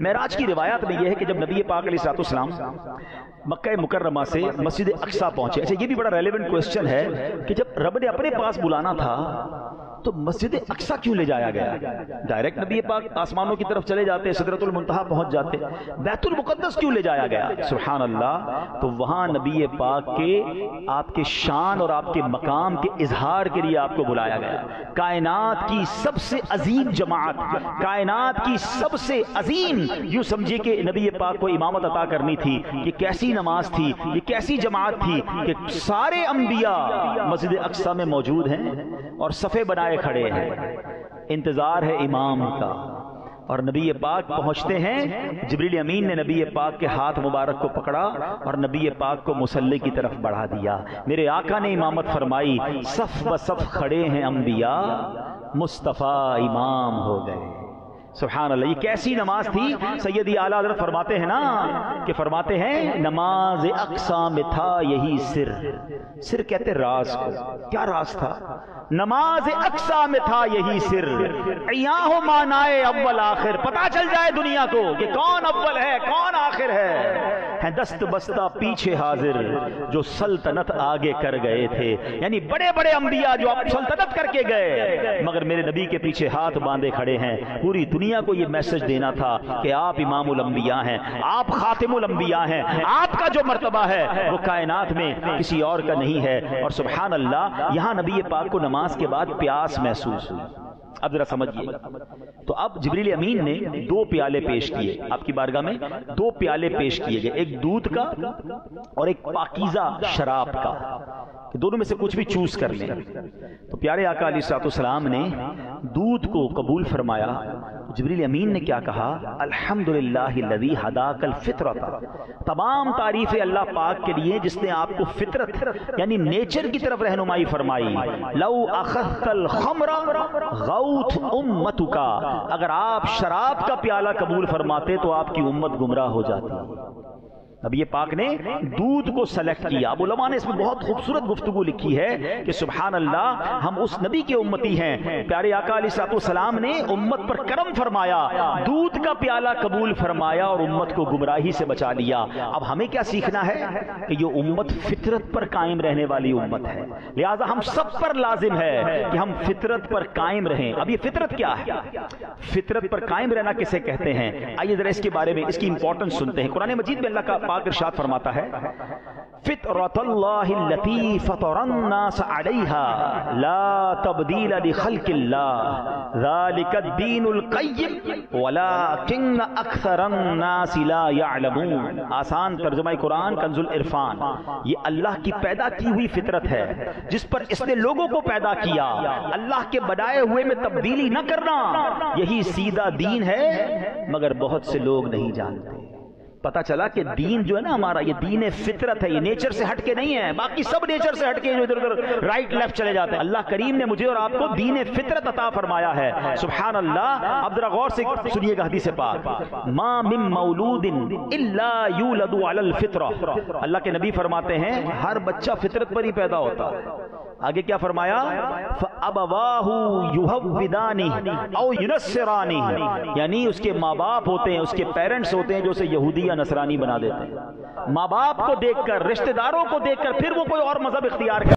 معراج کی روایات میں یہ ہے کہ جب نبی پاک علیہ السلام مکہ مکرمہ سے مسجد اقصیٰ پہنچے، اچھا یہ بھی بڑا ریلیونٹ کوسچن ہے کہ جب رب نے اپنے پاس بلانا تھا تو مسجد اقصیٰ کیوں لے جایا گیا؟ ڈائریکٹ نبی پاک آسمانوں کی طرف چلے جاتے، سدرۃ المنتہا پہنچ جاتے، بیت المقدس کیوں لے جایا گیا؟ سبحان اللہ، تو وہاں نبی پاک کے آپ کے شان اور آپ کے مقام کے اظہار کے لیے آپ کو بلایا گیا۔ کائنات کی سب سے عظیم جماعت، کائنات کی سب سے عظیم، یوں سمجھے کہ نبی پاک کو امامت عطا کرنی تھی۔ یہ کیسی نماز تھی، یہ کیسی جماعت تھی کہ سارے انبیاء مسجد اقصیٰ میں موجود ہیں اور صفے بنائے کھڑے ہیں، انتظار ہے امام کا، اور نبی پاک پہنچتے ہیں۔ جبریل امین نے نبی پاک کے ہاتھ مبارک کو پکڑا اور نبی پاک کو مصلی کی طرف بڑھا دیا۔ میرے آقا نے امامت فرمائی، صف بصف کھڑے ہیں انبیاء، مصطفیٰ امام ہو گئے۔ سبحان اللہ، یہ کیسی نماز تھی؟ سیدی اعلیٰ حضرت فرماتے ہیں نا کہ فرماتے ہیں نماز اقصیٰ میں تھا یہی سر، سر کہتے راز کو، کیا راز تھا؟ نماز اقصیٰ میں تھا یہی سر، عیاں ہو معنائے اول آخر، پتا چل جائے دنیا کو کہ کون اول ہے کون آخر ہے دست بستہ پیچھے حاضر جو سلطنت آگے کر گئے تھے، یعنی بڑے بڑے انبیاء جو اب سلطنت کر کے گئے مگر میرے نبی کے پیچھے ہاتھ باندھے کھڑے ہیں۔ پوری دنیا کو یہ میسج دینا تھا کہ آپ امام الانبیاء ہیں، آپ خاتم الانبیاء ہیں، آپ کا جو مرتبہ ہے وہ کائنات میں کسی اور کا نہیں ہے۔ اور سبحان اللہ، یہاں نبی پاک کو نماز کے بعد پیاس محسوس ہوئی۔ اب ذرا سمجھیے، تو اب جبریل امین نے 2 پیالے پیش کیے آپ کی بارگاہ میں، 2 پیالے پیش کیے گئے، ایک دودھ کا اور ایک پاکیزہ شراب کا، کہ دونوں میں سے کچھ بھی چوز کر لیں۔ تو پیارے آقا علیہ السلام نے دودھ کو قبول فرمایا۔ جبریل امین نے کیا کہا؟ الحمدللہ الذی ہداک الفطرۃ، تمام تعریفیں اللہ پاک کے لیے جس نے آپ کو فطرت یعنی نیچر کی طرف رہنمائی فرمائی۔ لو اخذت الخمر غوت امتک، اگر آپ شراب کا پیالہ قبول فرماتے تو آپ کی امت گمراہ ہو جاتی۔ اب یہ پاک نے دودھ کو سلیکٹ کیا۔ اب علماء نے اس میں بہت خوبصورت گفتگو لکھی ہے کہ سبحان اللہ، ہم اس نبی کے امتی ہیں، پیارے آقا علیہ السلام نے امت پر کرم فرمایا، دودھ کا پیالہ قبول فرمایا اور امت کو گمراہی سے بچا لیا۔ اب ہمیں کیا سیکھنا ہے کہ یہ امت فطرت پر قائم رہنے والی امت ہے، لہذا ہم سب پر لازم ہے کہ ہم فطرت پر قائم رہیں۔ اب یہ فطرت کیا ہے؟ فطرت پر قائم رہنا کسے کہتے ہیں؟ آئیے ذرا اس کے بارے میں، اس کی امپورٹنس سنتے ہیں۔ قرآن مجید میں اللہ کا پاک ارشاد فرماتا ہے، فطرۃ اللہ التی فطر الناس علیہا لا تبدیل لخلق اللہ ذالک الدین القیم ولکن اکثر الناس لا یعلمون۔ آسان ترجمہ قرآن کنز العرفان، یہ اللہ کی پیدا کی ہوئی فطرت ہے جس پر اس نے لوگوں کو پیدا کیا، اللہ کے بنائے ہوئے میں تبدیلی نہ کرنا، یہی سیدھا دین ہے، مگر بہت سے لوگ نہیں جانتے۔ پتا چلا کہ دین جو ہے نا ہمارا، یہ دین فطرت ہے، یہ نیچر سے ہٹ کے نہیں ہے، باقی سب نیچر سے ہٹ کے ادھر ادھر رائٹ لیفٹ چلے جاتے ہیں۔ اللہ کریم نے مجھے اور آپ کو دین فطرت عطا فرمایا ہے، سبحان اللہ۔ اب ذرا غور سے سنیے گا حدیث پاک، ما من مولود الا یولد علی الفطرہ، اللہ کے نبی فرماتے ہیں ہر بچہ فطرت پر ہی پیدا ہوتا ہے۔ آگے کیا فرمایا؟ فَأَبَوَاهُ يُهَوِّدَانِهِ أَوْ يُنَصِّرَانِهِ، یعنی اس کے ماں باپ ہوتے ہیں، اس کے پیرنٹس ہوتے ہیں جو اسے یہودی یا نصرانی بنا دیتے ہیں۔ ماں باپ کو دیکھ کر، رشتہ داروں کو دیکھ کر پھر وہ کوئی اور مذہب اختیار کرتے ہیں۔